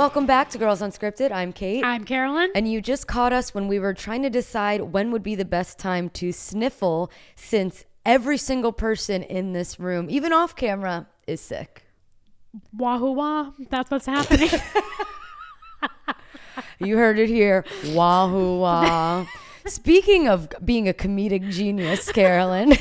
welcome back to Girls Unscripted. I'm Kate. I'm Carolyn. And you just caught us when we were trying to decide when would be the best time to sniffle, since every single person in this room, even off camera, is sick. Wahoo wah. That's what's happening. You heard it here. Wahoo wah. Speaking of being a comedic genius, Carolyn,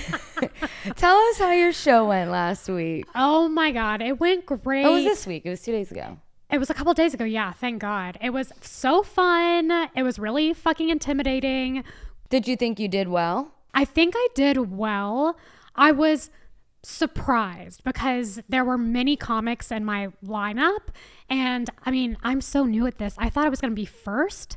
tell us how your show went last week. Oh my God. It went great. Oh, it was this week. It was 2 days ago. It was a couple days ago. Yeah. Thank God. It was so fun. It was really fucking intimidating. Did you think you did well? I think I did well. I was surprised because there were many comics in my lineup. And I mean, I'm so new at this. I thought I was going to be first.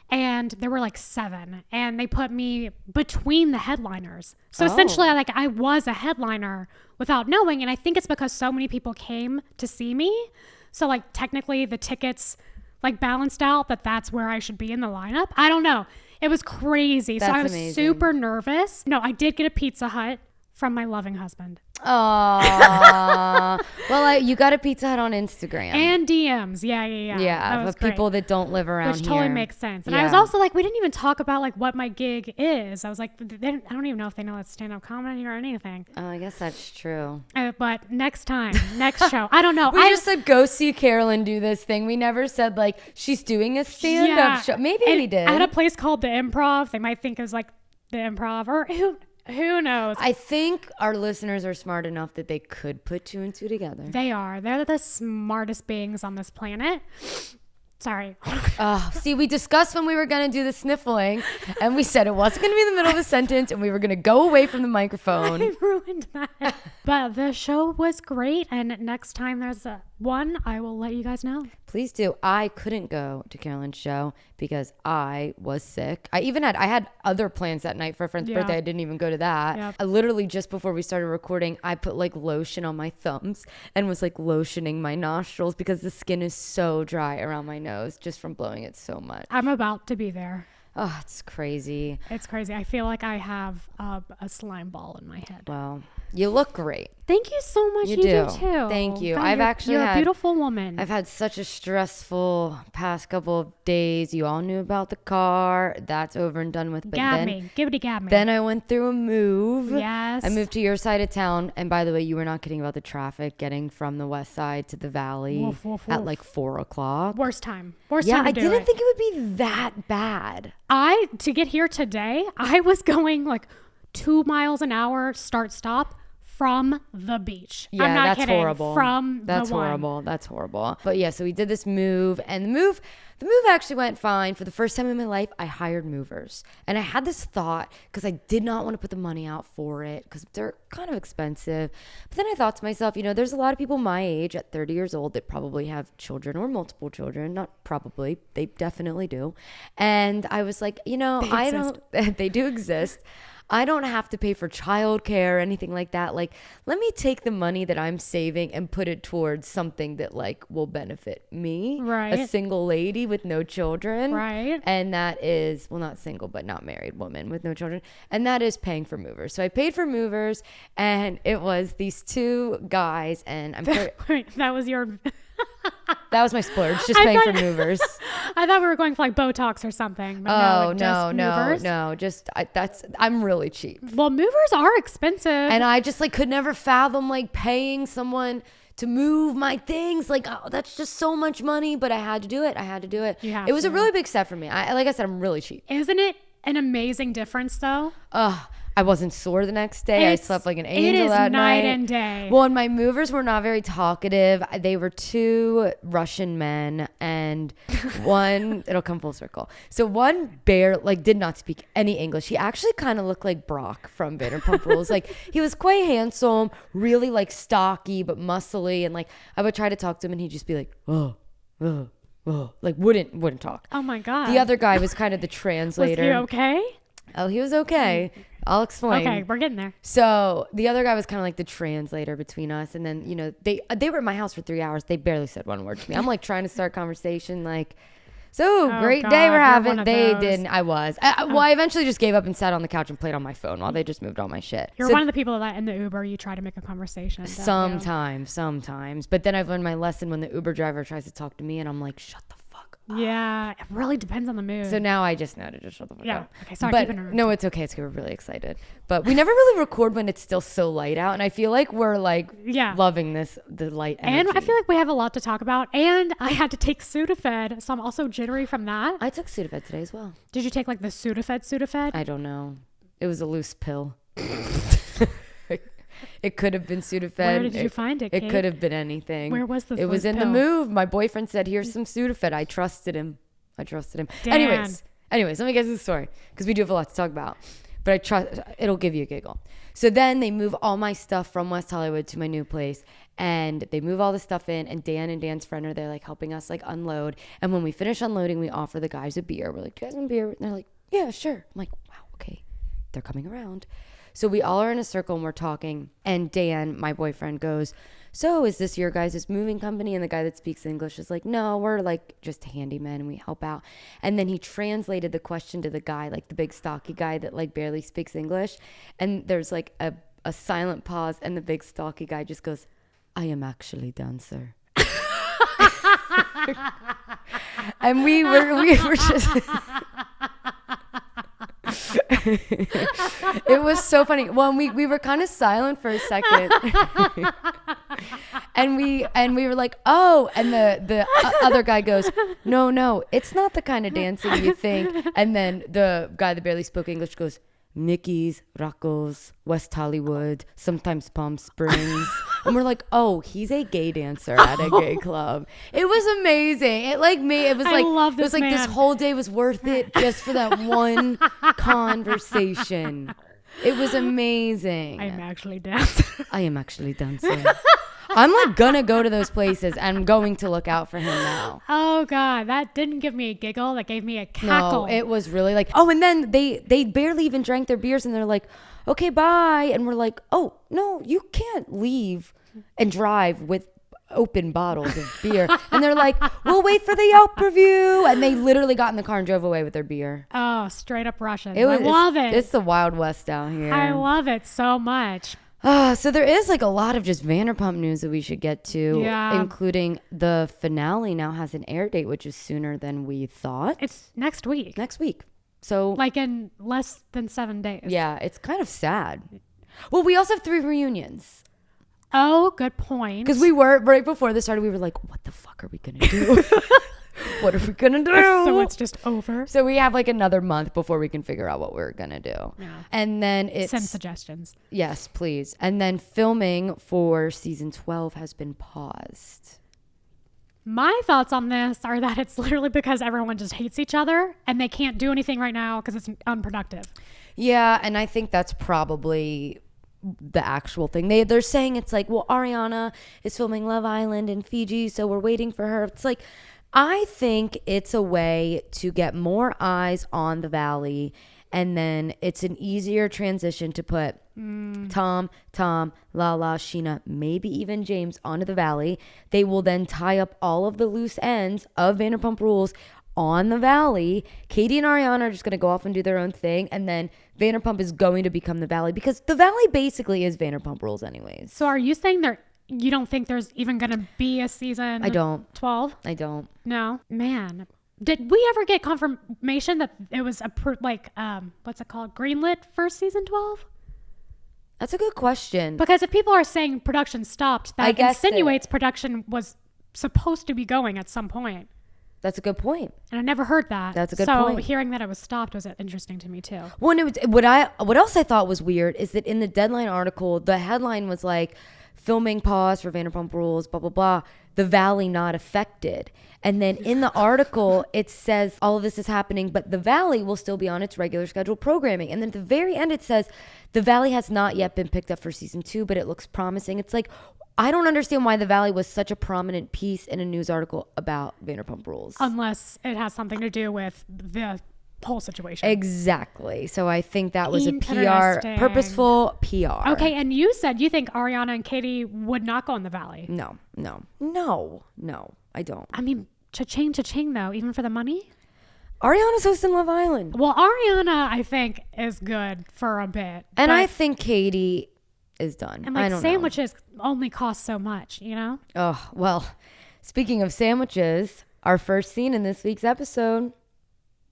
And there were like 7, and they put me between the headliners. So essentially, I was a headliner without knowing. And I think it's because so many people came to see me. So like technically the tickets like balanced out that's where I should be in the lineup. I don't know. It was crazy. That's so I was amazing. Super nervous. No, I did get a Pizza Hut from my loving husband. Aww. Well, you got a Pizza Hut on Instagram. And DMs. Yeah. Yeah, of people that don't live around Which here. totally makes sense. And yeah. I was also like, we didn't even talk about like what my gig is. I was like, I don't even know if they know it's stand-up comedy or anything. Oh, I guess that's true. But next time, next show. I don't know. We just said, go see Carolyn do this thing. We never said like, she's doing a stand-up show. Maybe we did. At a place called The Improv. They might think it was like The Improv or who knows? I think our listeners are smart enough that they could put 2 and 2 together. They are. They're the smartest beings on this planet. Sorry. See, we discussed when we were going to do the sniffling, and we said it wasn't going to be in the middle of a sentence, and we were going to go away from the microphone. I ruined that. But the show was great, and next time there's one, I will let you guys know. Please do. I couldn't go to Carolyn's show because I was sick. I had other plans that night for a friend's birthday. I didn't even go to that. Yep. I literally, just before we started recording, I put like lotion on my thumbs and was like lotioning my nostrils because the skin is so dry around my nose just from blowing it so much. I'm about to be there. Oh, it's crazy. It's crazy. I feel like I have a slime ball in my head. Well, you look great. Thank you so much. You do too. Thank you. God, you're a beautiful woman. I've had such a stressful past couple of days. You all knew about the car. That's over and done with. But gab me. Then I went through a move. Yes. I moved to your side of town. And by the way, you were not kidding about the traffic getting from the west side to the valley at like 4 o'clock. Worst time to do it. I didn't think it would be that bad. To get here today, I was going like 2 miles an hour, start stop. From the beach. Yeah, I'm not that's kidding. horrible. That's horrible. That's horrible. But yeah, so we did this move, and the move actually went fine. For the first time in my life, I hired movers. And I had this thought because I did not want to put the money out for it because they're kind of expensive. But then I thought to myself, there's a lot of people my age at 30 years old that probably have children or multiple children. Not probably, they definitely do. And I was like, they do exist. I don't have to pay for childcare or anything like that. Like, let me take the money that I'm saving and put it towards something that like will benefit me. Right. A single lady with no children. Right. And that is, well, not single, but not married woman with no children. And that is paying for movers. So I paid for movers, and it was these 2 guys, and I'm Wait, that was your... That was my splurge, just paying for movers. I thought we were going for like Botox or something. But No. I'm really cheap. Well, movers are expensive. And I just like could never fathom like paying someone to move my things. Like, oh, that's just so much money, but I had to do it. It was a really big step for me. Like I said, I'm really cheap. Isn't it an amazing difference though? I wasn't sore the next day. I slept like an angel that night. It is night and day. Well, and my movers were not very talkative. They were 2 Russian men, and one, it'll come full circle. So one did not speak any English. He actually kind of looked like Brock from Vanderpump Rules. Like, he was quite handsome, really like stocky, but muscly. And like, I would try to talk to him and he'd just be like, like wouldn't talk. Oh my God. The other guy was kind of the translator. Was he okay? Oh, he was okay. I'll explain. Okay, we're getting there. So the other guy was kind of like the translator between us. And then, they were at my house for 3 hours. They barely said one word to me. I'm like trying to start conversation. Like, So great God, day we're you're having. one of They those. didn't. I was. Well, I eventually just gave up and sat on the couch and played on my phone while they just moved all my shit. You're So one of the people that in the Uber you try to make a conversation. don't you? sometimes. But then I've learned my lesson when the Uber driver tries to talk to me and I'm like, shut the fuck up. Yeah, it really depends on the mood. So now I just know to just shut the fuck up. Okay, sorry. But no, it's okay. It's okay. We're really excited. But we never really record when it's still so light out. And I feel like we're like loving the light energy. And I feel like we have a lot to talk about. And I had to take Sudafed, so I'm also jittery from that. I took Sudafed today as well. Did you take like the Sudafed? I don't know. It was a loose pill. It could have been Sudafed. Where did you find it, Kate? It could have been anything. Where was this? It was in the move. My boyfriend said, here's some Sudafed. I trusted him. Dan. Anyways, let me get to the story because we do have a lot to talk about. But I trust it'll give you a giggle. So then they move all my stuff from West Hollywood to my new place, and they move all the stuff in. And Dan and Dan's friend are there, like helping us like unload. And when we finish unloading, we offer the guys a beer. We're like, "Do you guys want a beer?" And they're like, "Yeah, sure." I'm like, "Wow, okay." They're coming around. So we all are in a circle and we're talking. And Dan, my boyfriend, goes, "So is this your guys' moving company?" And the guy that speaks English is like, "No, we're like just handymen and we help out." And then he translated the question to the guy, like the big stocky guy that like barely speaks English. And there's like a silent pause and the big stocky guy just goes, "I am actually dancer." And we were just... It was so funny. Well, we were kind of silent for a second. and we were like, "Oh," and the other guy goes, no, it's not the kind of dancing you think." And then the guy that barely spoke English goes, "Mickey's, Rocco's, West Hollywood, sometimes Palm Springs." And we're like, "Oh, he's a gay dancer at a gay club." It was amazing. It was like this whole day was worth it just for that one conversation. It was amazing. I am actually dancing. I am actually dancing. I'm like gonna go to those places and I'm going to look out for him now. Oh God, that didn't give me a giggle. That gave me a cackle. No, it was really like, oh, and then they barely even drank their beers and they're like, "Okay, bye." And we're like, "Oh, no, you can't leave and drive with open bottles of beer." And they're like, "We'll wait for the Yelp review." And they literally got in the car and drove away with their beer. Oh, straight up Russians. I love it. It's the Wild West out here. I love it so much. So there is like a lot of just Vanderpump news that we should get to, including the finale now has an air date, which is sooner than we thought. It's next week. So like in less than 7 days. Yeah, it's kind of sad. Well, we also have 3 reunions. Oh, good point. Because we were, right before this started, we were like, what the fuck are we going to do? What are we going to do? So it's just over. So we have like another month before we can figure out what we're going to do. Yeah. And then send suggestions. Yes, please. And then filming for season 12 has been paused. My thoughts on this are that it's literally because everyone just hates each other and they can't do anything right now because it's unproductive. Yeah, and I think that's probably the actual thing. They're saying it's like, well, Ariana is filming Love Island in Fiji, so we're waiting for her. It's like, I think it's a way to get more eyes on the Valley, and then it's an easier transition to put Tom, Lala, Scheana, maybe even James onto the Valley. They will then tie up all of the loose ends of Vanderpump Rules on the Valley. Katie and Ariana are just going to go off and do their own thing, and then Vanderpump is going to become the Valley because the Valley basically is Vanderpump Rules anyways. So are you saying you don't think there's even going to be a season? I don't. 12? I don't. No? Man. Did we ever get confirmation that it was what's it called? Greenlit for season 12? That's a good question. Because if people are saying production stopped, that insinuates production was supposed to be going at some point. That's a good point. And I never heard that. That's a good point. So hearing that it was stopped was interesting to me too. Well, what else I thought was weird is that in the Deadline article, the headline was like, "Filming pause for Vanderpump Rules, blah, blah, blah. The Valley not affected." And then in the article, it says all of this is happening, but the Valley will still be on its regular scheduled programming. And then at the very end, it says the Valley has not yet been picked up for season 2, but it looks promising. It's like, I don't understand why the Valley was such a prominent piece in a news article about Vanderpump Rules. Unless it has something to do with the whole situation. Exactly. So I think that was a purposeful PR. Okay, and you said you think Ariana and Katie would not go in the Valley. No, I don't. I mean, cha-ching though, even for the money. Ariana's hosting Love Island. Well, Ariana, I think, is good for a bit. And I think Katie is done. And I don't sandwiches only cost so much, you know? Oh, well, speaking of sandwiches, our first scene in this week's episode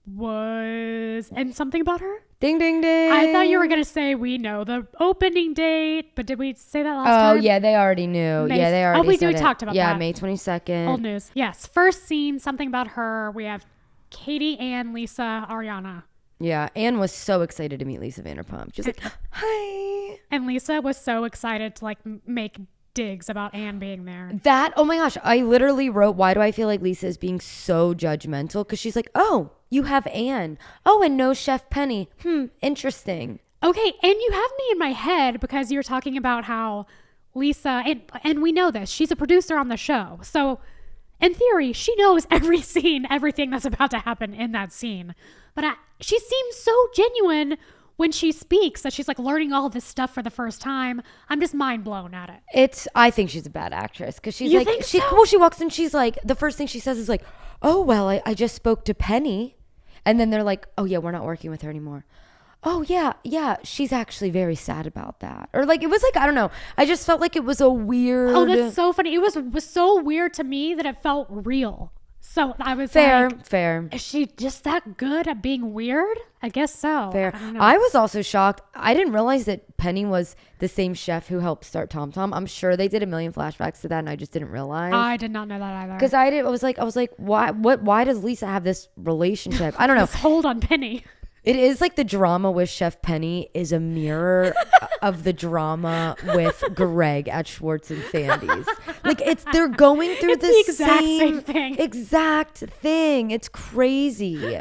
was... And something about her? Ding, ding, ding. I thought you were going to say we know the opening date, but did we say that last time? Oh, yeah, they already knew. They already we talked about that. Yeah, May 22nd. Old news. Yes, first scene, something about her. We have Katie, Ann, Lisa, Ariana. Yeah, Anne was so excited to meet Lisa Vanderpump. She's like, hi. And Lisa was so excited to make digs about Anne being there. Oh my gosh, I literally wrote, why do I feel like Lisa is being so judgmental? Because she's like, oh, you have Anne. Oh, and no Chef Penny. Interesting. Okay, and you have me in my head because you're talking about how Lisa, and we know this, she's a producer on the show. So in theory, she knows every scene, everything that's about to happen in that scene. But she seems so genuine when she speaks that she's learning all this stuff for the first time. I'm just mind blown at it. I think she's a bad actress because she's You think so? Well, she walks in, she's like, the first thing she says is like, oh, well, I just spoke to Penny. And then they're like, oh yeah, we're not working with her anymore. Oh yeah, she's actually very sad about that. Or it was I don't know. I just felt like it was a weird. Oh, that's so funny. It was so weird to me that it felt real. So I was fair. Is she just that good at being weird? I guess so. Fair. I was also shocked. I didn't realize that Penny was the same chef who helped start Tom Tom. I'm sure they did a million flashbacks to that, and I just didn't realize. I did not know that either. Because I was like, why? Why does Lisa have this relationship? I don't know. This hold on Penny. It is the drama with Chef Penny is a mirror of the drama with Greg at Schwartz and Sandy's. They're going through the exact thing. It's crazy.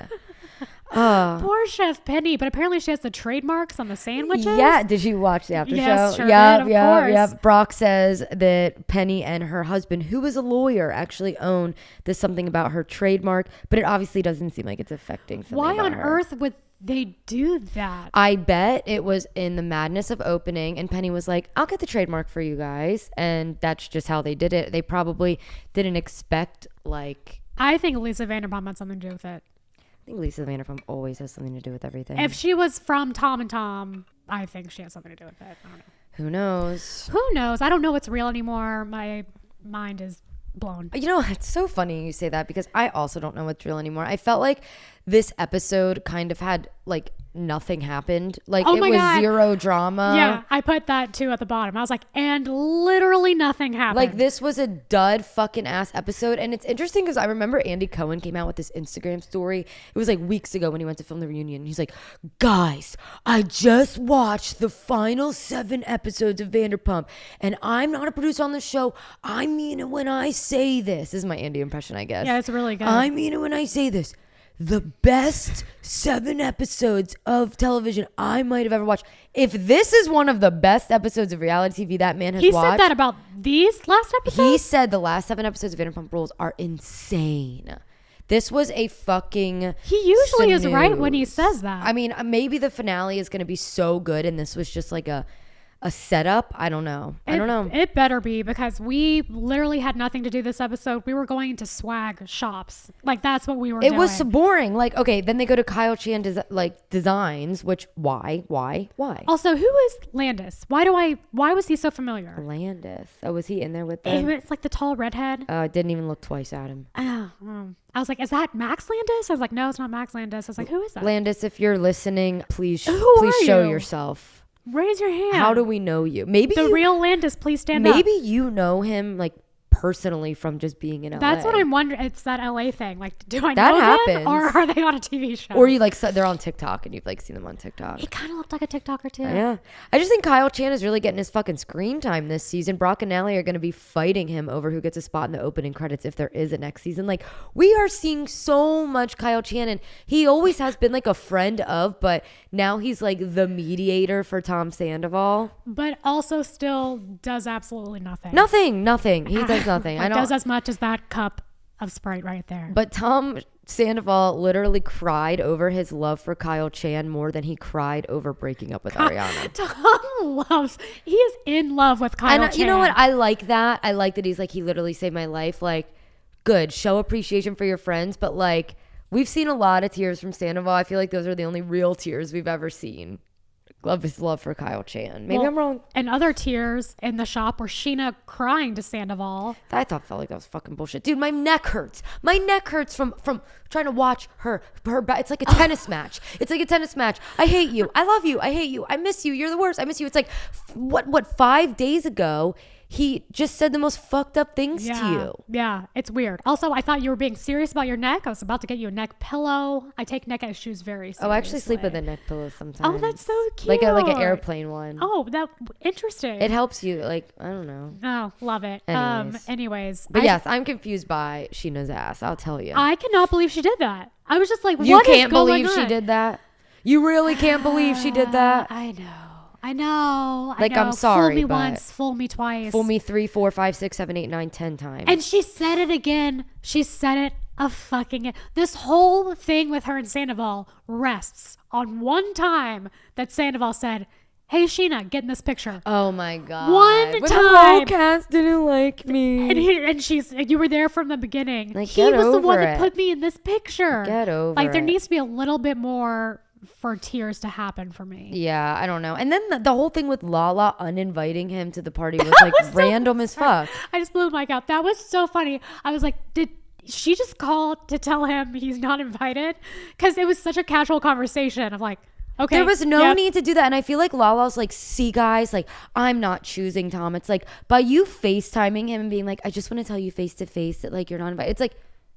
Poor Chef Penny, but apparently she has the trademarks on the sandwiches. Yeah, did you watch the after yes, show? Sure did, of course. Yep. Brock says that Penny and her husband, who is a lawyer, actually own this something about her trademark, but it obviously doesn't seem like it's affecting something. Why about on her. earth would they do that? I bet it was in the madness of opening, and Penny was like, I'll get the trademark for you guys, and that's just how they did it. They probably didn't expect I think Lisa Vanderpump had something to do with it. I think Lisa Vanderpump always has something to do with everything. If she was from Tom and Tom, I think she has something to do with it. I don't know. Who knows? Who knows? I don't know what's real anymore. My mind is blown. You know, it's so funny you say that because I also don't know what's real anymore. I felt like this episode kind of had nothing happened. It was God. Zero drama. Yeah, I put that too at the bottom. I was like, and literally nothing happened. This was a dud fucking ass episode. And it's interesting because I remember Andy Cohen came out with this Instagram story. It was weeks ago when he went to film the reunion. He's like, guys, I just watched the final 7 episodes of Vanderpump, and I'm not a producer on the show. I mean it when I say this. This is my Andy impression, I guess. Yeah, it's really good. I mean it when I say this. The best 7 episodes of television I might have ever watched. If this is one of the best episodes of reality TV that man has watched. He said that about these last episodes? He said the last 7 episodes of Vanderpump Rules are insane. This was a fucking He usually snooze. is right when he says that. I mean, maybe the finale is going to be so good and this was just a setup. I don't know. It better be, because we literally had nothing to do this episode. We were going to swag shops. That's what we were doing. It was so boring. Okay, then they go to Kyle Chan designs, which why? Also, who is Landis? Why was he so familiar? Landis. Oh, was he in there with them? It's the tall redhead. I didn't even look twice at him. I was like, is that Max Landis? I was like, no, it's not Max Landis. I was like, who is that? Landis, if you're listening, please show yourself. Raise your hand. How do we know you? Maybe the real Landis, please stand up. Maybe you know him personally from just being in LA. That's what I'm wondering. It's that LA thing. Do I that know happens. them, or are they on a TV show? Or you they're on TikTok and you've seen them on TikTok. He kind of looked like a TikToker too. Yeah. I just think Kyle Chan is really getting his fucking screen time this season. Brock and Nally are going to be fighting him over who gets a spot in the opening credits if there is a next season. We are seeing so much Kyle Chan, and he always has been a friend of, but now he's the mediator for Tom Sandoval. But also still does absolutely nothing. Nothing. He does nothing. I know. Does as much as that cup of Sprite right there. But Tom Sandoval literally cried over his love for Kyle Chan more than he cried over breaking up with Ariana. He is in love with Kyle Chan. You know what? I like that. I like that he's he literally saved my life. good. Show appreciation for your friends. But like, we've seen a lot of tears from Sandoval. I feel like those are the only real tears we've ever seen. Love his love for Kyle Chan. Maybe I'm wrong. And other tears in the shop were Scheana crying to Sandoval. I felt like that was fucking bullshit. Dude, my neck hurts. My neck hurts from trying to watch her. It's like a tennis match. It's like a tennis match. I hate you. I love you. I hate you. I miss you. You're the worst. I miss you. It's like, what 5 days ago, he just said the most fucked up things to you. Yeah, it's weird. Also, I thought you were being serious about your neck. I was about to get you a neck pillow. I take neck issues very seriously. Oh, I actually sleep with a neck pillow sometimes. Oh, that's so cute. Like an airplane one. Oh, that interesting. It helps you. Like, I don't know. Oh, love it. Anyways. But yes, I'm confused by Sheena's ass. I'll tell you. I cannot believe she did that. I was just like, you can't believe she did that? You really can't believe she did that? I know. I'm sorry, fool me but once, fool me twice. Fool me 3, 4, 5, 6, 7, 8, 9, 10 times. And she said it again. She said it this whole thing with her and Sandoval rests on one time that Sandoval said, "Hey, Scheana, get in this picture." Oh my God. One when time. The whole cast didn't like me. And you were there from the beginning. Like, he was the one that put me in this picture. Get over Like, there it. needs to be a little bit more for tears to happen for me. Yeah, I don't know. And then the whole thing with Lala uninviting him to the party was like random as fuck. I just blew my gut. That was so funny. I was like, did she just call to tell him he's not invited? Because it was such a casual conversation of like, okay. There was no need to do that. And I feel like Lala's like, see guys, like, I'm not choosing Tom. It's like, by you FaceTiming him and being like, I just want to tell you face to face that like you're not invited. It's like,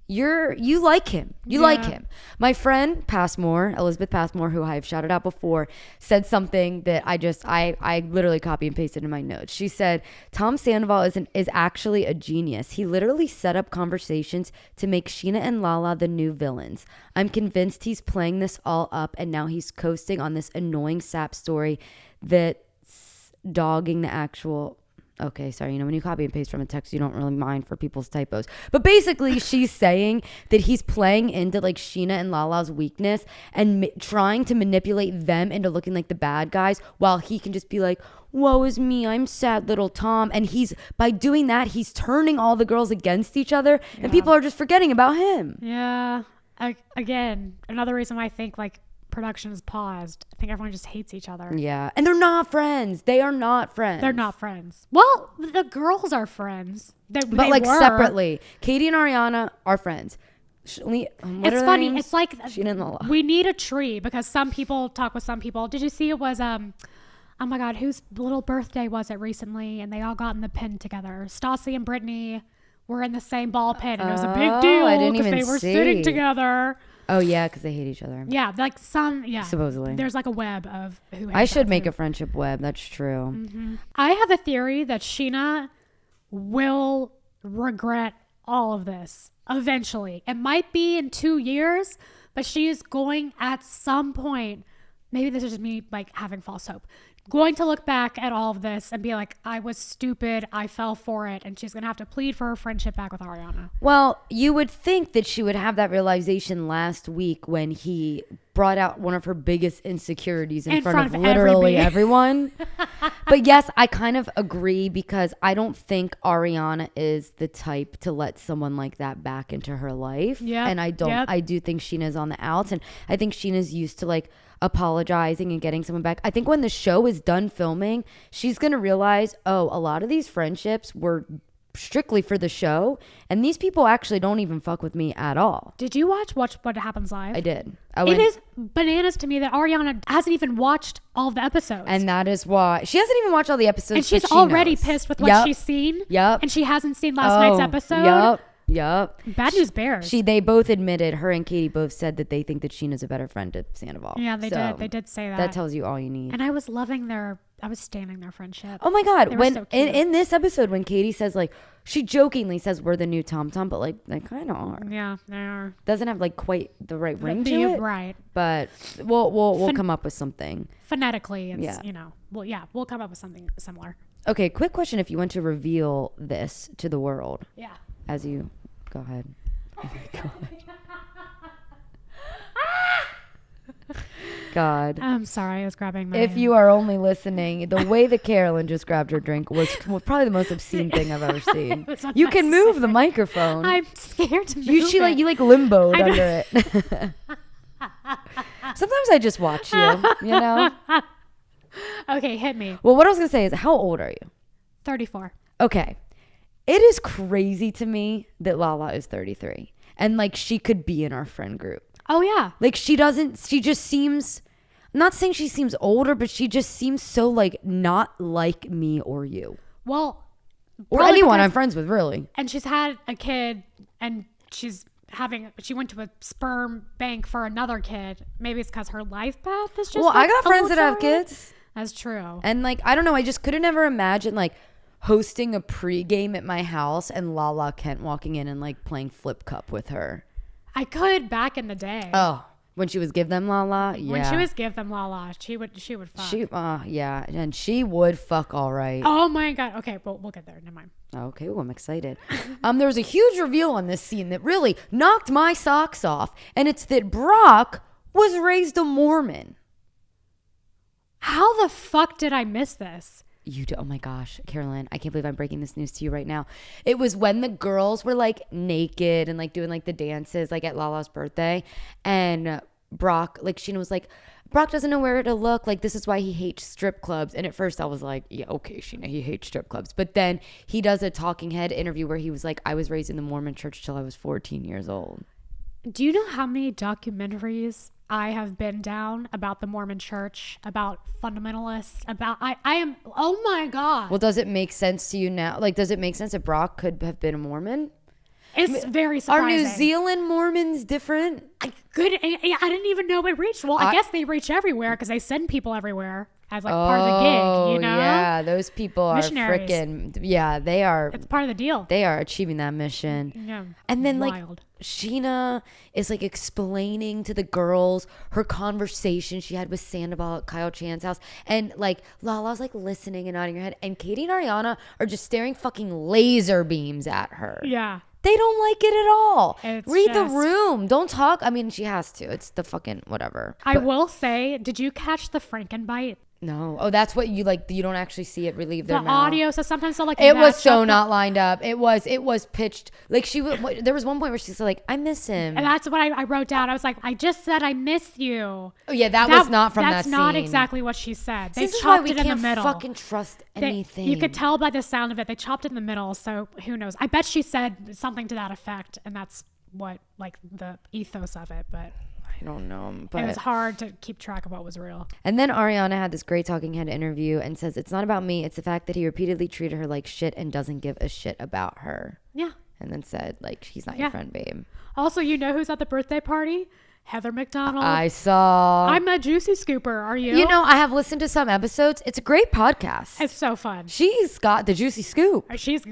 you like him. You like him. My friend Elizabeth Passmore, who I've shouted out before, said something that I literally copy and pasted in my notes. She said, Tom Sandoval is actually a genius. He literally set up conversations to make Scheana and Lala the new villains. I'm convinced he's playing this all up and now he's coasting on this annoying sap story that's dogging the actual... Okay, sorry. When you copy and paste from a text, you don't really mind for people's typos. But basically, she's saying that he's playing into like Scheana and Lala's weakness and trying to manipulate them into looking like the bad guys while he can just be like, woe is me, I'm sad little Tom. And by doing that, he's turning all the girls against each other and people are just forgetting about him. Yeah. Again, another reason why I think like production is paused. I think everyone just hates each other. Yeah. And they're not friends. They are not friends. They're not friends. Well, the girls are friends. But like separately. Katie and Ariana are friends. It's funny. Names? It's like Scheana and Lala. We need a tree because some people talk with some people. Did you see it was oh my God, whose little birthday was it recently? And they all got in the pin together. Stassi and Brittany were in the same ball pin, and it was a big deal because they were sitting together. Oh yeah, because they hate each other. Yeah, like supposedly. There's like a web of who. I should make a friendship web. That's true. Mm-hmm. I have a theory that Scheana will regret all of this eventually. It might be in 2 years, but she is going at some point. Maybe this is just me like having false hope. Going to look back at all of this and be like, I was stupid, I fell for it, and she's going to have to plead for her friendship back with Ariana. Well, you would think that she would have that realization last week when he brought out one of her biggest insecurities in front of literally everyone. But yes, I kind of agree because I don't think Ariana is the type to let someone like that back into her life. Yeah. And I do think Sheena's on the outs, and I think Sheena's used to like apologizing and getting someone back. I think when the show is done filming, she's going to realize, oh, a lot of these friendships were strictly for the show, and these people actually don't even fuck with me at all. Did you watch What Happens Live? I did. It is bananas to me that Ariana hasn't even watched all of the episodes. And that is why she hasn't even watched all the episodes. And she's already pissed with what she's seen. Yep. And she hasn't seen last night's episode. Yep. Bad news bears. They both admitted, her and Katie both said that they think that Sheena's a better friend to Sandoval. Yeah, they did. They did say that. That tells you all you need. And I was loving I was standing their friendship. Oh my God. When so in this episode, when Katie says like, she jokingly says we're the new Tom Tom, but like they kind of are. Yeah, they are. Doesn't have like quite the right ring to it. Right. But we'll come up with something. Phonetically, it's, we'll come up with something similar. Okay, quick question. If you want to reveal this to the world. Yeah. As you go ahead. Oh my God. God. I'm sorry, I was grabbing my... If you are only listening, the way that Carolyn just grabbed her drink was probably the most obscene thing I've ever seen. You can move the microphone. I'm scared to move you like limboed under it. Sometimes I just watch you know? Okay, hit me. Well, what I was going to say is, how old are you? 34. Okay. It is crazy to me that Lala is 33. And, like, she could be in our friend group. Oh, yeah. Like, she just seems, I'm not saying she seems older, but she just seems so, like, not like me or you. Well. Or anyone I'm friends with, really. And she's had a kid, and she went to a sperm bank for another kid. Maybe it's because her life path is just... Well, I got friends that have kids. That's true. And, like, I don't know. I just couldn't ever imagine, like, hosting a pregame at my house and Lala Kent walking in and like playing flip cup with her. I could back in the day. Oh, when she was Give Them Lala? Yeah. When she was Give Them Lala, she would fuck. Yeah, and she would fuck all right. Oh my God. Okay, well, we'll get there. Never mind. Okay, well, I'm excited. There was a huge reveal on this scene that really knocked my socks off, and it's that Brock was raised a Mormon. How the fuck did I miss this? Oh my gosh, Carolyn, I can't believe I'm breaking this news to you right now. It was when the girls were like naked and like doing like the dances like at Lala's birthday, and Brock, like Scheana was like, Brock doesn't know where to look, like this is why he hates strip clubs. And at first I was like, yeah, okay, Scheana, he hates strip clubs. But then he does a talking head interview where he was like, I was raised in the Mormon church till I was 14 years old. Do you know how many documentaries I have been down about the Mormon church, about fundamentalists, about I am, oh my God. Well, does it make sense to you now? Like, does it make sense that Brock could have been a Mormon? It's very surprising. Are New Zealand Mormons different? I didn't even know it reached. Well, I guess they reach everywhere because they send people everywhere as like part of the gig, you know? Yeah, those people are Missionaries. freaking, yeah, they are. It's part of the deal. They are achieving that mission. Yeah. And then Wild. like Scheana is like explaining to the girls her conversation she had with Sandoval at Kyle Chan's house. And like Lala's like listening and nodding her head. And Katie and Ariana are just staring fucking laser beams at her. Yeah. They don't like it at all. Read the just... room. Don't talk. I mean, she has to. It's the fucking whatever. I will say, did you catch the Frankenbite? No. Oh, that's what you like. You don't actually see it relieve their the mouth. audio. So sometimes they'll like. It was so not lined up. It was pitched. Like there was one point where she's like, I miss him. And that's what I wrote down. I was like, I just said I miss you. Oh yeah, that was not from that scene. That's not exactly what she said. They this chopped is why it in the middle. Fucking trust anything. You could tell by the sound of it. They chopped it in the middle. So who knows? I bet she said something to that effect, and that's what like the ethos of it. But I don't know. But it was hard to keep track of what was real. And then Ariana had this great talking head interview and says, it's not about me. It's the fact that he repeatedly treated her like shit and doesn't give a shit about her. Yeah. And then said, like, he's not your friend, babe. Also, you know who's at the birthday party? Heather McDonald. I saw. I'm a juicy scooper. Are you? You know, I have listened to some episodes. It's a great podcast. It's so fun. She's got the juicy scoop. She's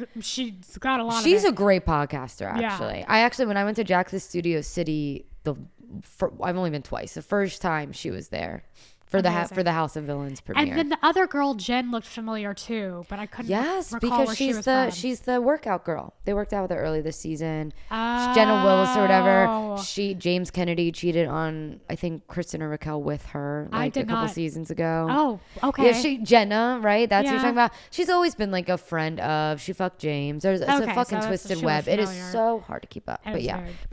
got a lot of it. She's a great podcaster, actually. Yeah. When I went to Jax's Studio City, I've only been twice. The first time she was there for the House of Villains premiere. And then the other girl, Jen, looked familiar too, but I couldn't recall where she was from. She's the workout girl. They worked out with her early this season. Jenna Willis or whatever. James Kennedy cheated on, I think, Kristen or Raquel with her a couple seasons ago. Oh, okay. Yeah, Jenna, right? That's what you're talking about. She's always been like a friend of. She fucked James. It's a fucking twisted web. It is so hard to keep up. But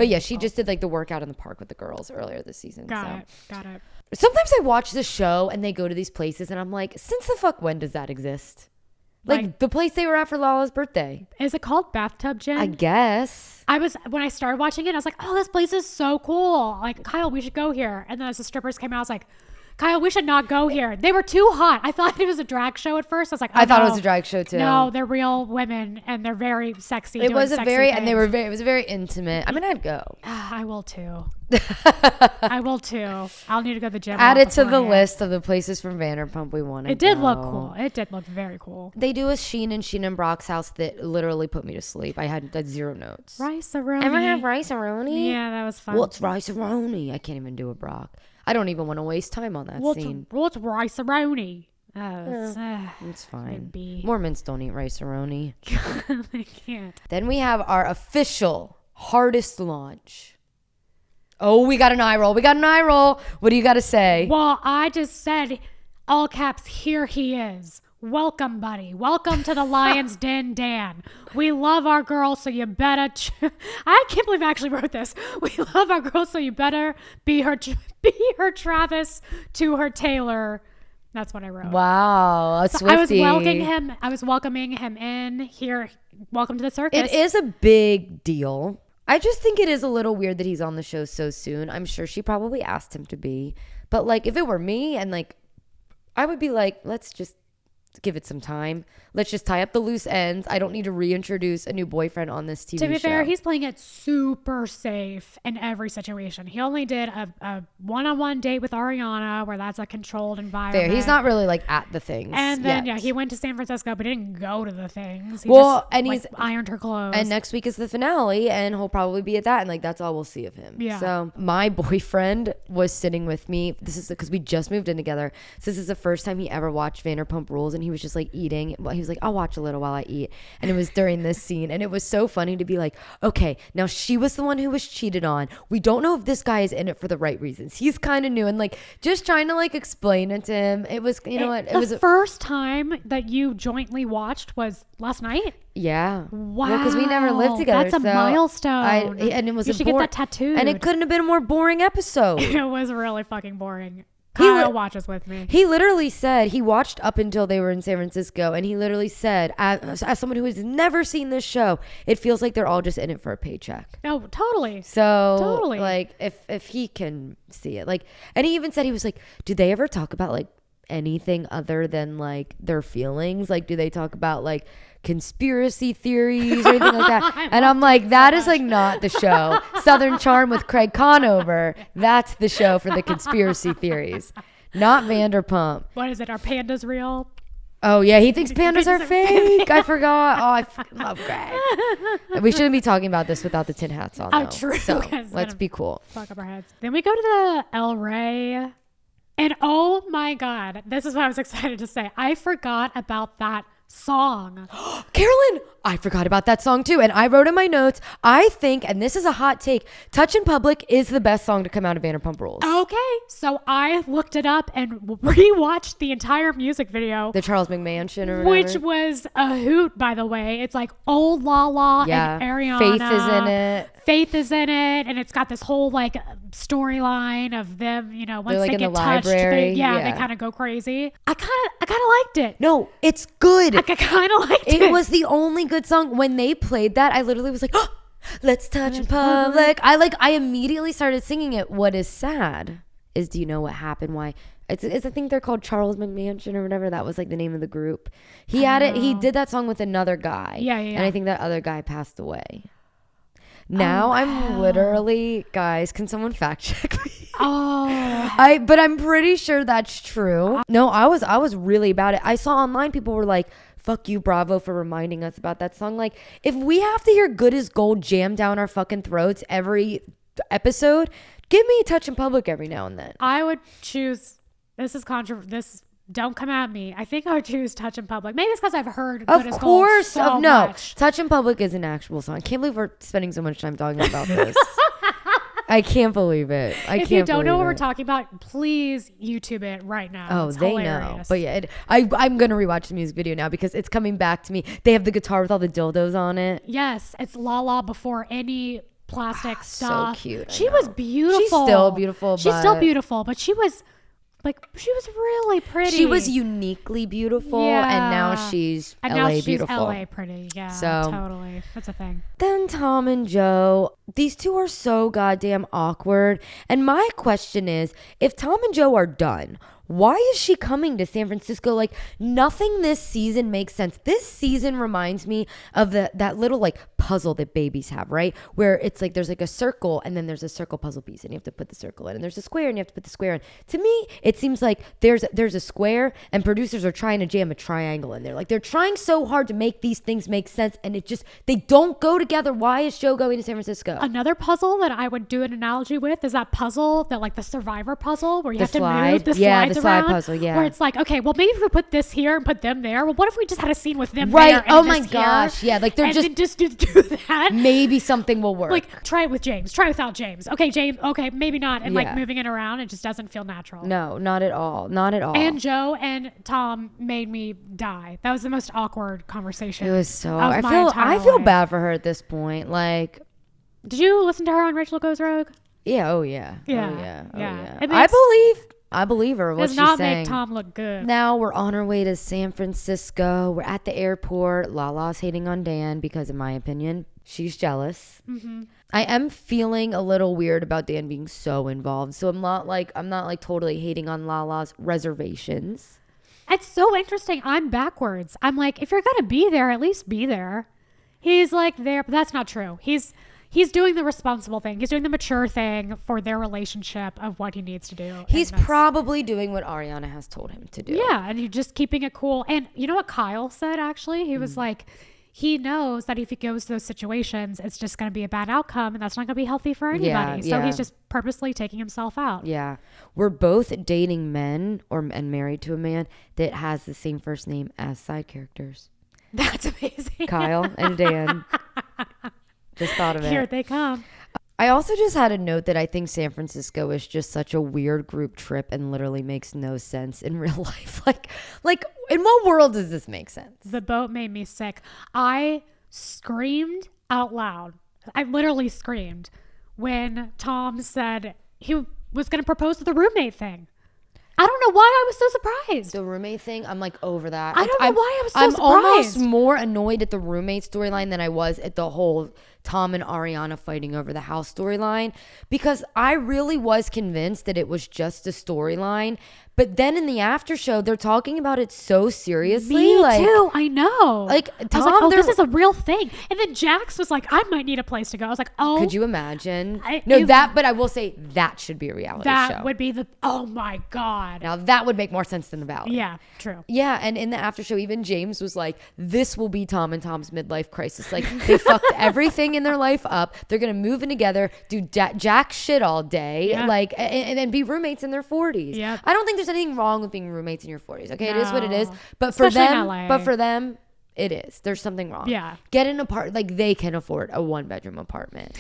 yeah, she just did like the workout in the park with the girls earlier this season. Got it. Sometimes I watch the show and they go to these places and I'm like, since the fuck when does that exist? Like the place they were at for Lala's birthday. Is it called Bathtub Gin? I guess. When I started watching it, I was like, oh, this place is so cool. Like, Kyle, we should go here. And then as the strippers came out, I was like, Kyle, we should not go here. They were too hot. I thought it was a drag show at first. I was like, I thought it was a drag show too. No, they're real women and they're very sexy. It was it was very intimate. I mean, I'd go. I will too. I will too. I'll need to go to the gym. Add it to the list of the places from Vanderpump we want to go. It did look cool. It did look very cool. They do a Scheana and Brock's house that literally put me to sleep. I had 0 notes. Rice-a-roni. Ever have rice-a-roni? Yeah, that was fun. What's rice-a-roni? I can't even do a Brock. I don't even want to waste time on that scene. What's rice-a-roni? It's fine. Mormons don't eat rice-a-roni. They can't. Then we have our official hardest launch Oh, we got an eye roll. What do you got to say? Well, I just said, all caps, here he is. Welcome, buddy. Welcome to the Lion's Den, Dan. We love our girl, so you better... I can't believe I actually wrote this. We love our girl, so you better be her Travis to her Taylor. That's what I wrote. Wow, a so Swiftie. I was welcoming him in here. Welcome to the circus. It is a big deal. I just think it is a little weird that he's on the show so soon. I'm sure she probably asked him to be. But like, if it were me and like, I would be like, let's just give it some time. Let's just tie up the loose ends. I don't need to reintroduce a new boyfriend on this TV show. To be fair, he's playing it super safe in every situation. He only did a one-on-one date with Ariana where that's a controlled environment. Fair. He's not really like at the things. And then, yet. He went to San Francisco, but he didn't go to the things. He he's ironed her clothes. And next week is the finale, and he'll probably be at that. And like, that's all we'll see of him. Yeah. So my boyfriend was sitting with me. This is because we just moved in together. So this is the first time he ever watched Vanderpump Rules, and he was just like eating. Well, he was like, I'll watch a little while I eat. And it was during this scene, and it was so funny to be like, okay, now she was the one who was cheated on. We don't know if this guy is in it for the right reasons. He's kind of new, and like just trying to like explain it to him. It was, it was the first time that you jointly watched was last night. Yeah. Wow. Because we never lived together. That's a milestone. And it was you should get that tattooed. And it couldn't have been a more boring episode. It was really fucking boring. Kyle watches with me. He literally said he watched up until they were in San Francisco, and he literally said, as someone who has never seen this show, it feels like they're all just in it for a paycheck. Oh, totally. So, totally. Like, if he can see it, like, and he even said, he was like, do they ever talk about like anything other than like their feelings? Like, do they talk about like conspiracy theories or anything like that? And I'm like, that is like not the show. Southern Charm with Craig Conover, that's the show for the conspiracy theories, not Vanderpump. What is it? Are pandas real? Oh yeah, he thinks pandas are fake. I forgot. Oh, I fucking love Greg. We shouldn't be talking about this without the tin hats on. Oh, though. true. So let's be cool. Fuck up our heads. Then we go to the El Rey, and oh my god, this is what I was excited to say. I forgot about that song. Carolyn, I forgot about that song too. And I wrote in my notes, I think, and this is a hot take, Touch in Public is the best song to come out of Vanderpump Rules. Okay. So I looked it up and rewatched the entire music video. The Charles McMansion or whatever. Which was a hoot, by the way. It's like old Lala and Ariana. Faith is in it. And it's got this whole like storyline of them, you know, once like they in get the touched, library. they kind of go crazy. I kind of liked it. No, it's good. I kind of liked it. It was the only good song. When they played that, I literally was like, oh, let's touch in public. I immediately started singing it. What is sad is, do you know what happened? Why? It's I think they're called Charles McMansion or whatever. That was like the name of the group. He did that song with another guy. Yeah. And I think that other guy passed away. Now I'm literally, guys, can someone fact check me? But I'm pretty sure that's true. No, I was really about it. I saw online people were like, fuck you, Bravo, for reminding us about that song. Like, if we have to hear Good as Gold jammed down our fucking throats every episode, give me a Touch in Public every now and then. I would choose, don't come at me. I think I would choose Touch in Public. Maybe it's because I've heard Good as Gold so much. Touch in Public is an actual song. I can't believe we're spending so much time talking about this. I can't believe it. If you don't know what we're talking about, please YouTube it right now. Oh, they know. But yeah, I'm going to rewatch the music video now because it's coming back to me. They have the guitar with all the dildos on it. Yes, it's Lala before any plastic stuff. So cute. She was beautiful. She's still beautiful. But she was really pretty. She was uniquely beautiful, and now she's LA beautiful. LA pretty, yeah. So totally, that's a thing. Then Tom and Joe, these two are so goddamn awkward. And my question is, if Tom and Joe are done, why is she coming to San Francisco? Like, nothing this season makes sense. This season reminds me of that little like puzzle that babies have, right? Where it's like there's like a circle and then there's a circle puzzle piece and you have to put the circle in, and there's a square and you have to put the square in. To me, it seems like there's a square and producers are trying to jam a triangle in there. Like, they're trying so hard to make these things make sense, and they don't go together. Why is Joe going to San Francisco? Another puzzle that I would do an analogy with is that puzzle, that like the Survivor puzzle where you have to move the slide around. side puzzle, yeah. Where it's like, okay, well, maybe if we put this here and put them there. Well, what if we just had a scene with them Right. there? And Oh my this gosh. here, Yeah. Like they're and just then just do that. maybe something will work. Like try it with James. Try without James. Okay, James. Okay, maybe not. And like Yeah. moving it around, it just doesn't feel natural. No, not at all. Not at all. And Joe and Tom made me die. That was the most awkward conversation. It was so. of I my feel. entire I feel life. bad for her at this point. Like, Did you listen to her on Rachel Goes Rogue? yeah. Oh yeah. Yeah, Oh yeah. Oh yeah. yeah. It I makes- believe. I believe her. What Does she's not saying. make Tom look good. Now we're on our way to San Francisco. We're at the airport. Lala's hating on Dan because, in my opinion, she's jealous. Mm-hmm. I am feeling a little weird about Dan being so involved. So I'm not like totally hating on Lala's reservations. It's so interesting. I'm backwards. I'm like, if you're gonna be there, at least be there. He's like there, but that's not true. He's doing the responsible thing. He's doing the mature thing for their relationship of what he needs to do. He's probably doing what Ariana has told him to do. Yeah, and he's just keeping it cool. And you know what Kyle said, actually? He was like, he knows that if he goes to those situations, it's just going to be a bad outcome, and that's not going to be healthy for anybody. So he's just purposely taking himself out. Yeah. We're both dating men and married to a man that has the same first name as side characters. That's amazing. Kyle and Dan. Just thought of it. Here they come. I also just had a note that I think San Francisco is just such a weird group trip and literally makes no sense in real life. Like in what world does this make sense? The boat made me sick. I screamed out loud. I literally screamed when Tom said he was going to propose to the roommate thing. I don't know why I was so surprised. The roommate thing, I'm like over that. I don't know why I was so I'm surprised. almost more annoyed at the roommate storyline than I was at the whole Tom and Ariana fighting over the house storyline, because I really was convinced that it was just a storyline. But then in the after show, they're talking about it so seriously. Me like, too. I know. Like I was Tom, like, oh, they're- this is a real thing. And then Jax was like, I might need a place to go. I was like, oh, could you imagine? But I will say that should be a reality that show. would be oh my God. Now that would make more sense than the Valley. Yeah, true. Yeah, and in the after show, even James was like, this will be Tom and Tom's midlife crisis. Like, they fucked everything in their life up. They're going to move in together, do jack shit all day, Yeah. like, and then be roommates in their 40s. Yep. I don't think there's anything wrong with being roommates in your 40s. Okay, it is what it is. No. But for Especially in them, LA. it is. There's something wrong. Yeah. Get an apartment. Like, they can afford a 1-bedroom apartment.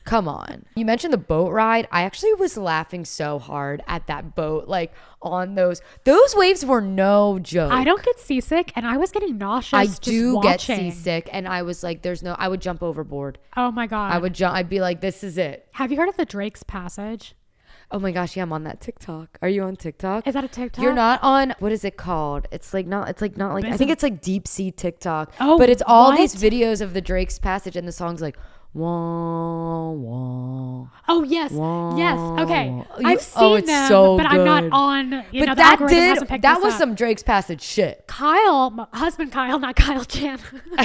Come on. You mentioned the boat ride. I actually was laughing so hard at that boat, like on those waves were no joke. I don't get seasick, and I was getting nauseous. I just do get watching. seasick, and I was like, I would jump overboard. Oh my God. I'd be like, this is it. Have you heard of the Drake's Passage? Oh my gosh, yeah, I'm on that TikTok. Are you on TikTok? Is that a TikTok? You're not on, what is it called? It's not like, I think it's like deep sea TikTok. Oh, but it's all what? these videos of the Drake's Passage, and the song's like, wah, wah. Oh yes, Wah, yes. Okay, wah. I've seen it's them, so but I'm not good. on. But the that algorithm hasn't picked that this was up. some Drake's Passage shit. Kyle, my husband Kyle, not Kyle Chan.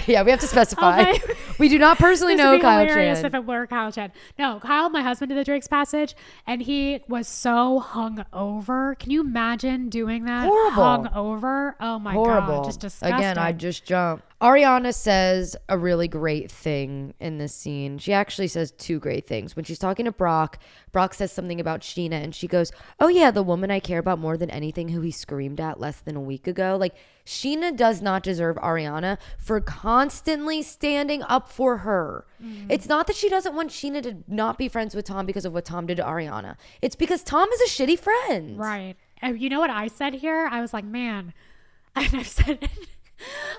Yeah, we have to specify. Okay. We do not personally This know would be Kyle hilarious Chan. if it were Kyle Chan. No, Kyle, my husband, did the Drake's Passage, and he was so hung over. Can you imagine doing that? Horrible. Hung over. Oh my Horrible. God, just disgusting. Again, I just jump. Ariana says a really great thing in this scene. She actually says two great things. When she's talking to Brock says something about Scheana, and she goes, oh yeah, the woman I care about more than anything, who he screamed at less than a week ago. Like, Scheana does not deserve Ariana for constantly standing up for her. It's not that she doesn't want Scheana to not be friends with Tom because of what Tom did to Ariana. It's because Tom is a shitty friend. Right. And you know what I said here? I was like, man, and I've said it.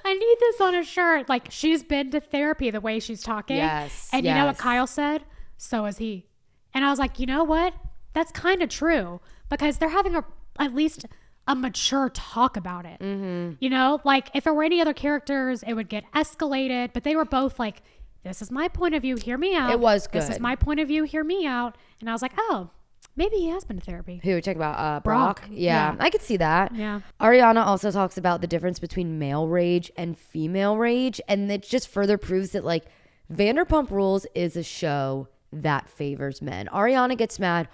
I need this on a shirt. Like, she's been to therapy the way she's talking. Yes. And you know what yes. Kyle said? So is he. And I was like, you know what? That's kind of true, because they're having at least a mature talk about it. Mm-hmm. You know, like if it were any other characters, it would get escalated, but they were both like, this is my point of view. Hear me out. It was This is good. my point of view. Hear me out. And I was like, oh, maybe he has been to therapy. Who are we talking about? Brock? Yeah, I could see that. Yeah. Ariana also talks about the difference between male rage and female rage. And it just further proves that, like, Vanderpump Rules is a show that favors men. Ariana gets mad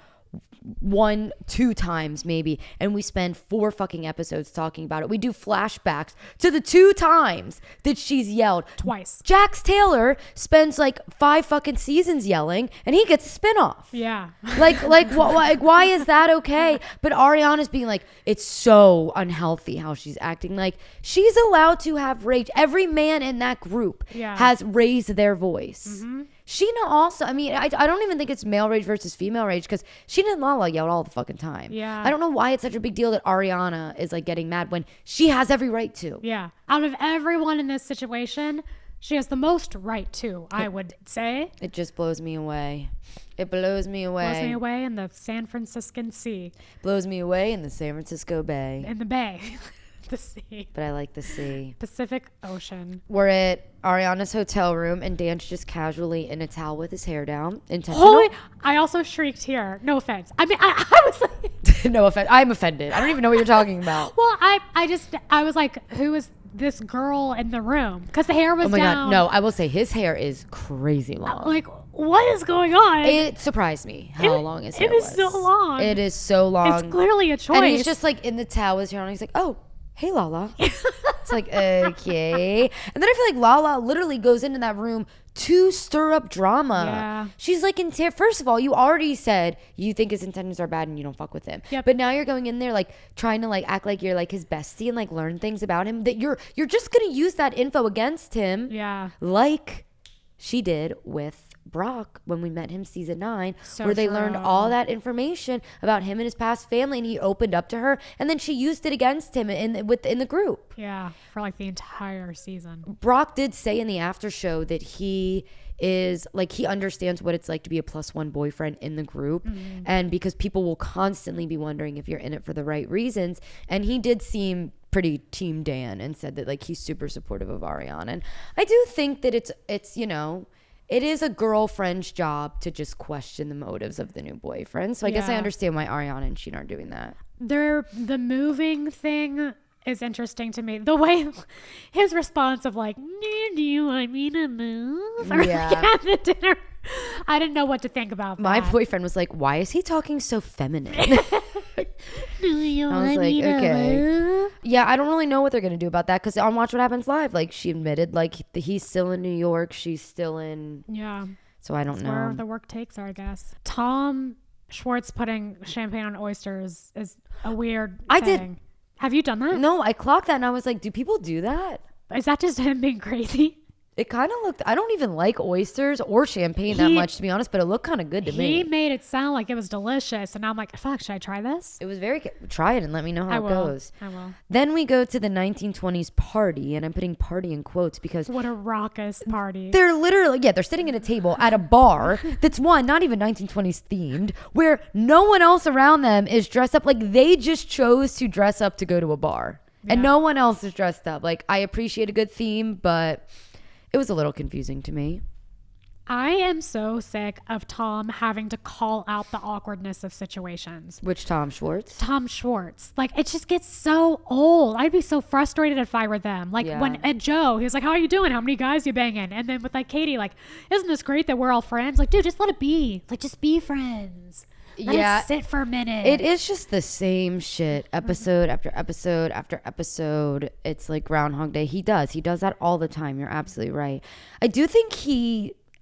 2 times maybe, and we spend 4 fucking episodes talking about it. We do flashbacks to the 2 times that she's yelled. Twice. Jax Taylor spends like 5 fucking seasons yelling, and he gets a spinoff. Yeah. Why is that okay? But Ariana's being like, it's so unhealthy how she's acting. Like, she's allowed to have rage. Every man in that group has raised their voice. Scheana also, I mean, I don't even think it's male rage versus female rage, because Scheana and Lala yelled all the fucking time. Yeah. I don't know why it's such a big deal that Ariana is like getting mad when she has every right to. Yeah. Out of everyone in this situation, she has the most right to, I would say. It just blows me away. It blows me away. Blows me away in the San Franciscan Sea. Blows me away in the San Francisco Bay. In the bay. The sea. But I like the sea. Pacific Ocean. We're at Ariana's hotel room, and Dan's just casually in a towel with his hair down. Intentional. Holy! I also shrieked here. No offense. I mean, I was like... No offense. I'm offended. I don't even know what you're talking about. Well, I was like, who is this girl in the room? Because the hair was down. Oh my God. No, I will say his hair is crazy long. Like, what is going on? It surprised me how long his hair was. It is so long. It is so long. It's clearly a choice. And he's just like in the towel with his hair on. He's like, oh, hey, Lala. It's like, okay. And then I feel like Lala literally goes into that room to stir up drama. Yeah. She's like, first of all, you already said you think his intentions are bad and you don't fuck with him. Yep. But now you're going in there like trying to like act like you're like his bestie and like learn things about him that you're just going to use that info against him. Yeah. Like she did with Brock when we met him season 9, so where they true. learned all that information about him and his past family, and he opened up to her, and then she used it against him in the group. Yeah, for like the entire season. Brock did say in the after show that he is like, he understands what it's like to be a +1 boyfriend in the group, and because people will constantly be wondering if you're in it for the right reasons, and he did seem pretty team Dan and said that like he's super supportive of Ariana. And I do think that it's you know, it is a girlfriend's job to just question the motives of the new boyfriend. So I guess I understand why Ariana and Scheana are doing that. The moving thing is interesting to me. The way his response of like, do you want me to move? Or Yeah. like at the dinner. I didn't know what to think about My that. boyfriend was like, why is he talking so feminine? Do you I was want like, me to okay. move? Yeah, I don't really know what they're going to do about that, because on Watch What Happens Live, like she admitted like he's still in New York. She's still in. Yeah. So I don't know. Where the work takes her, I guess. Tom Schwartz putting champagne on oysters is a weird I thing. did. Have you done that? No, I clocked that and I was like, do people do that? Is that just him being crazy? It kind of looked, I don't even like oysters or champagne that much, to be honest, but it looked kind of good to He me. made it sound like it was delicious. And now I'm like, fuck, should I try this? It was try it and let me know how it goes. I will. Then we go to the 1920s party, and I'm putting party in quotes because What a raucous party. they're literally, they're sitting at a table at a bar that's not even 1920s themed, where no one else around them is dressed up. Like, they just chose to dress up to go to a bar. And no one else is dressed up. Like, I appreciate a good theme, but it was a little confusing to me. I am so sick of Tom having to call out the awkwardness of situations. Which Tom Schwartz? Tom Schwartz. Like, it just gets so old. I'd be so frustrated if I were them. Like, when at Joe, he was like, how are you doing? How many guys you banging? And then with like Katie, like, isn't this great that we're all friends? Like, dude, just let it be. Like, just be friends. Let it sit for a minute. It is just the same shit episode after episode after episode. It's like Groundhog Day. He does that all the time. You're absolutely right. I do think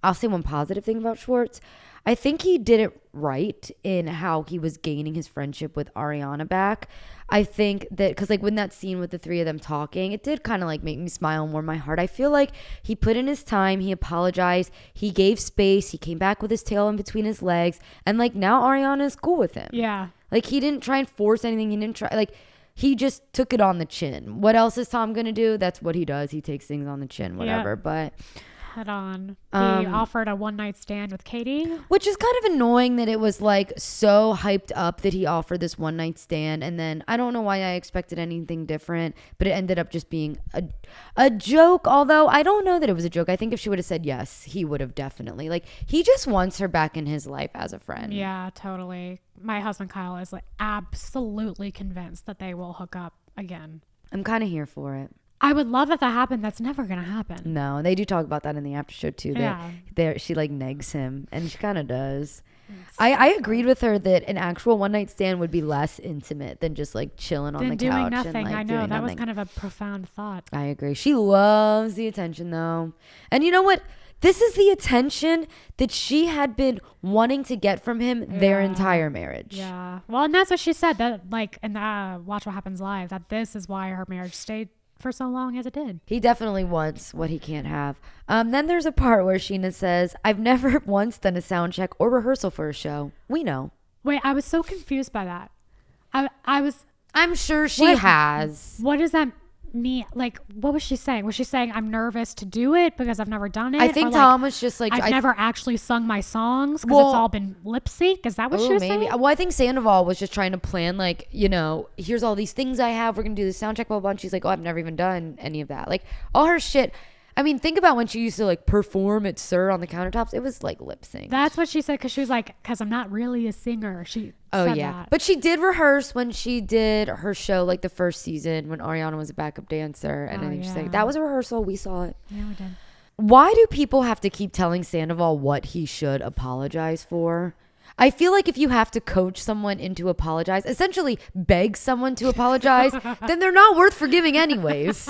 I'll say one positive thing about Schwartz. I think he did it right in how he was gaining his friendship with Ariana back. I think that because like when that scene with the 3 of them talking, it did kind of like make me smile and warm my heart. I feel like he put in his time, he apologized, he gave space, he came back with his tail in between his legs, and like now Ariana is cool with him. Yeah. Like he didn't try and force anything. He didn't try, like he just took it on the chin. What else is Tom gonna do? That's what he does. He takes things on the chin, whatever. But head on. He offered a one-night stand with Katie. Which is kind of annoying that it was like so hyped up that he offered this one-night stand, and then I don't know why I expected anything different, but it ended up just being a joke. Although I don't know that it was a joke. I think if she would have said yes, he would have definitely. Like, he just wants her back in his life as a friend. Yeah, totally. My husband Kyle is like absolutely convinced that they will hook up again. I'm kind of here for it. I would love if that happened. That's never going to happen. No, they do talk about that in the after show too. Yeah. She like negs him, and she kind of does. I agreed with her that an actual one night stand would be less intimate than just like chilling on the doing couch. nothing. And, like, I know that nothing. was kind of a profound thought. I agree. She loves the attention though. And you know what? This is the attention that she had been wanting to get from him their entire marriage. Yeah. Well, and that's what she said, that like in the Watch What Happens Live, that this is why her marriage stayed for so long as it did. He definitely wants what he can't have. Then there's a part where Scheana says, I've never once done a sound check or rehearsal for a show. We know. Wait, I was so confused by that. I'm sure she has. What does that mean? Like, what was she saying? Was she saying I'm nervous to do it because I've never done it? I think Tom was just like, I've never actually sung my songs because it's all been lip sync. Is that what she was saying? Well, I think Sandoval was just trying to plan, like, you know, here's all these things I have. We're going to do the sound check, blah, blah. And she's like, oh, I've never even done any of that. Like, all her shit. I mean, think about when she used to like perform at Sir on the countertops. It was like lip sync. That's what she said, because she was like, because I'm not really a singer. She said that. But she did rehearse when she did her show, like the first season when Ariana was a backup dancer. And I think she's like, that was a rehearsal. We saw it. Yeah, we did. Why do people have to keep telling Sandoval what he should apologize for? I feel like if you have to coach someone into apologize, essentially beg someone to apologize, then they're not worth forgiving anyways.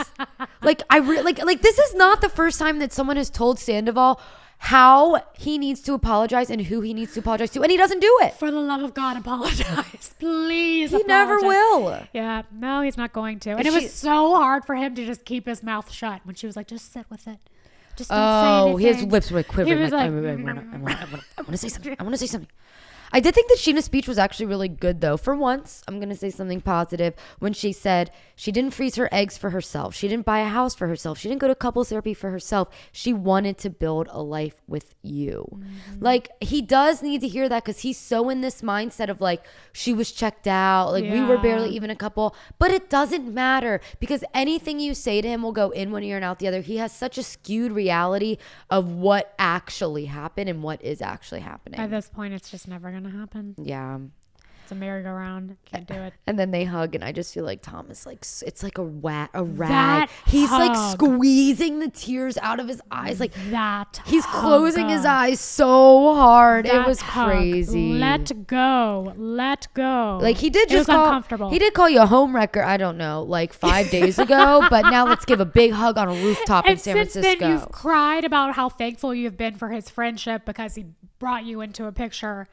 Like this is not the first time that someone has told Sandoval how he needs to apologize and who he needs to apologize to, and he doesn't do it. For the love of God, apologize. Please He never will. Yeah, no, he's not going to. And it was so hard for him to just keep his mouth shut when she was like, just sit with it. Just don't say anything. His lips were quivering. He was like, I want to say something. I want to say something. I did think that Scheana's speech was actually really good, though. For once, I'm going to say something positive. When she said she didn't freeze her eggs for herself. She didn't buy a house for herself. She didn't go to couples therapy for herself. She wanted to build a life with you. Mm-hmm. Like, he does need to hear that because he's so in this mindset of like, she was checked out. Like, we were barely even a couple. But it doesn't matter because anything you say to him will go in one ear and out the other. He has such a skewed reality of what actually happened and what is actually happening. At this point, it's just never going to happen. Yeah. It's a merry-go-round. Can't do it. And then they hug, and I just feel like Tom is like, it's like a rag. He's like squeezing the tears out of his eyes. Like he's closing his eyes so hard. It was crazy. Let go. Like he did just uncomfortable. He did call you a homewrecker, I don't know, like 5 days ago, but now let's give a big hug on a rooftop in San Francisco. Since then you've cried about how thankful you've been for his friendship because he brought you into a picture.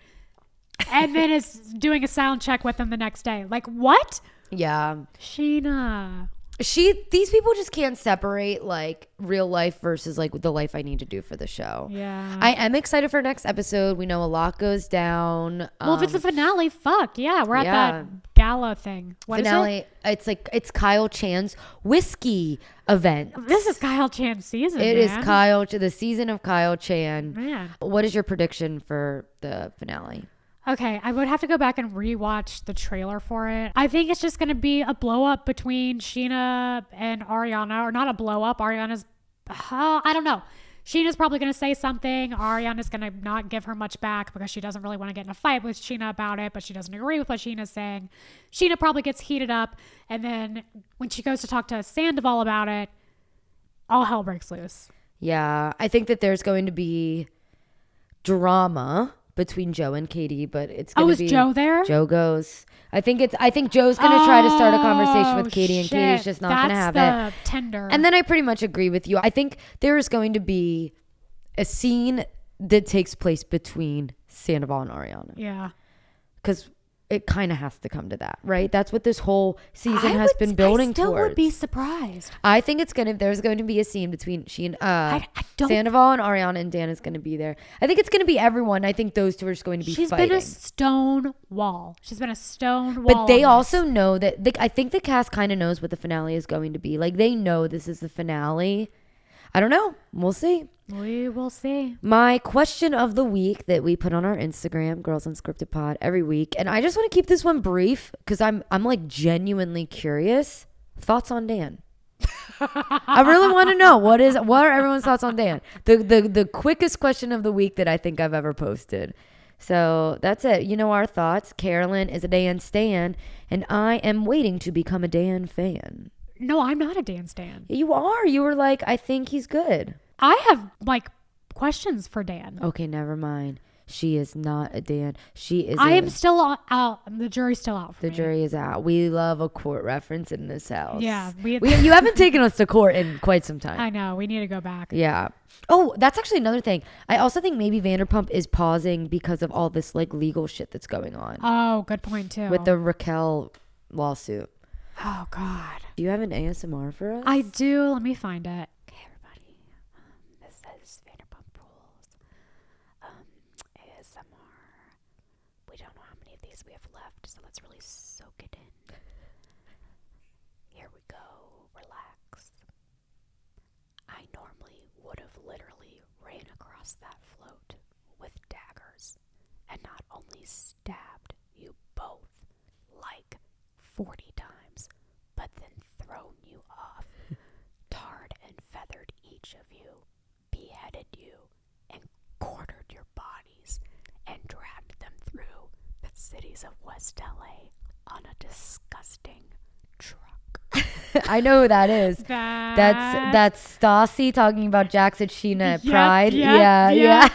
And then is doing a sound check with them the next day. Like, what? Yeah. Scheana. These people just can't separate like real life versus like the life I need to do for the show. Yeah. I am excited for next episode. We know a lot goes down. Well, if it's a finale, fuck. Yeah. We're at that gala thing. What finale, is it? It's Kyle Chan's whiskey event. This is Kyle Chan's season. It is the season of Kyle Chan. Man. What is your prediction for the finale? Okay, I would have to go back and rewatch the trailer for it. I think it's just going to be a blow up between Scheana and Ariana, or not a blow up. Ariana's, I don't know. Sheena's probably going to say something. Ariana's going to not give her much back because she doesn't really want to get in a fight with Scheana about it, but she doesn't agree with what Sheena's saying. Scheana probably gets heated up, and then when she goes to talk to Sandoval about it, all hell breaks loose. Yeah, I think that there's going to be drama between Joe and Katie, but it's going to be... is Joe there? Joe goes. I think Joe's going to try to start a conversation with Katie, and Katie's just not going to have it. Tender. And then I pretty much agree with you. I think there is going to be a scene that takes place between Sandoval and Ariana. Yeah. Because it kind of has to come to that, right? That's what this whole season has been building towards. I still would be surprised. I think there's going to be a scene between Sandoval and Ariana, and Dan is going to be there. I think it's going to be everyone. I think those two are just going to be fighting. She's been a stone wall. But they also know that, I think the cast kind of knows what the finale is going to be. Like, they know this is the finale. I don't know. We'll see. We will see. My question of the week that we put on our Instagram, Girls Unscripted Pod, every week, and I just want to keep this one brief because I'm like genuinely curious. Thoughts on Dan? I really want to know what are everyone's thoughts on Dan? The quickest question of the week that I think I've ever posted. So that's it. You know our thoughts. Carolyn is a Dan stan, and I am waiting to become a Dan fan. No, I'm not a Dan stan. You are. You were like, I think he's good. I have like questions for Dan. Okay, never mind. She is not a Dan. She is. I am still out. The jury's still out for me. The jury is out. We love a court reference in this house. Yeah. You haven't taken us to court in quite some time. I know. We need to go back. Yeah. Oh, that's actually another thing. I also think maybe Vanderpump is pausing because of all this like legal shit that's going on. Oh, good point too. With the Raquel lawsuit. Oh, God. Do you have an ASMR for us? I do. Let me find it. Okay, everybody. This is Vanderpump Rules. ASMR. We don't know how many of these we have left, so let's really soak it in. Here we go. Relax. I normally would have literally ran across that float with daggers and not only stabbed you both like 40 times, but then thrown you off, tarred and feathered each of you, beheaded you, and quartered your bodies, and dragged them through the cities of West LA on a disgusting truck. I know who that is. That's Stassi talking about Jackson Scheana at Pride. Yeah.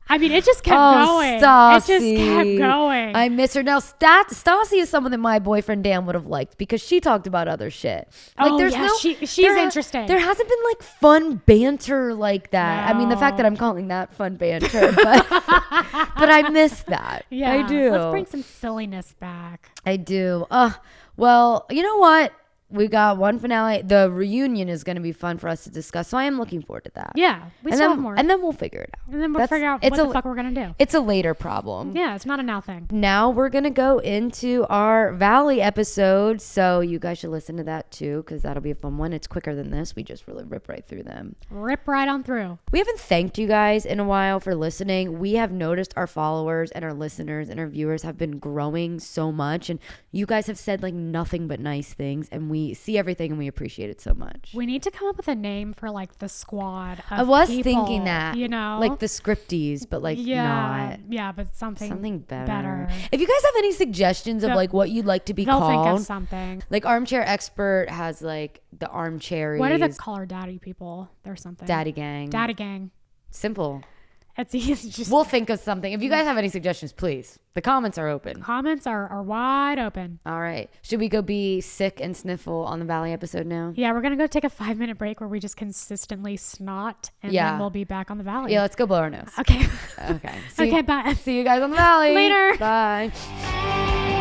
I mean, it just kept going. Stassi. It just kept going. I miss her. Now, Stassi is someone that my boyfriend Dan would have liked because she talked about other shit. She's interesting. There hasn't been like fun banter like that. No. I mean, the fact that I'm calling that fun banter, but I miss that. Yeah, I do. Let's bring some silliness back. I do. Well, you know what? We got one finale. The reunion is going to be fun for us to discuss. So I am looking forward to that. Yeah. We still have more. And then we'll figure it out. And then we'll figure out what the fuck we're going to do. It's a later problem. Yeah. It's not a now thing. Now we're going to go into our Valley episode. So you guys should listen to that too, because that'll be a fun one. It's quicker than this. We just really rip right through them. Rip right on through. We haven't thanked you guys in a while for listening. We have noticed our followers and our listeners and our viewers have been growing so much. And you guys have said like nothing but nice things. And we see everything and we appreciate it so much. We need to come up with a name for like the squad of I was people, thinking that, you know, like the scripties, but like not. Yeah, but something better. If you guys have any suggestions of like what you'd like to be they'll called, think of something. Like Armchair Expert has like the Armchair. What are the Call Her Daddy people? There's something. Daddy Gang. Simple. It's easy. We'll think of something. If you guys have any suggestions, please. The comments are open. Comments are wide open. All right. Should we go be sick and sniffle on the Valley episode now? Yeah, we're going to go take a 5-minute break where we just consistently snot and then we'll be back on the Valley. Yeah, let's go blow our nose. Okay. Okay. Okay, bye. See you guys on the Valley. Later. Bye.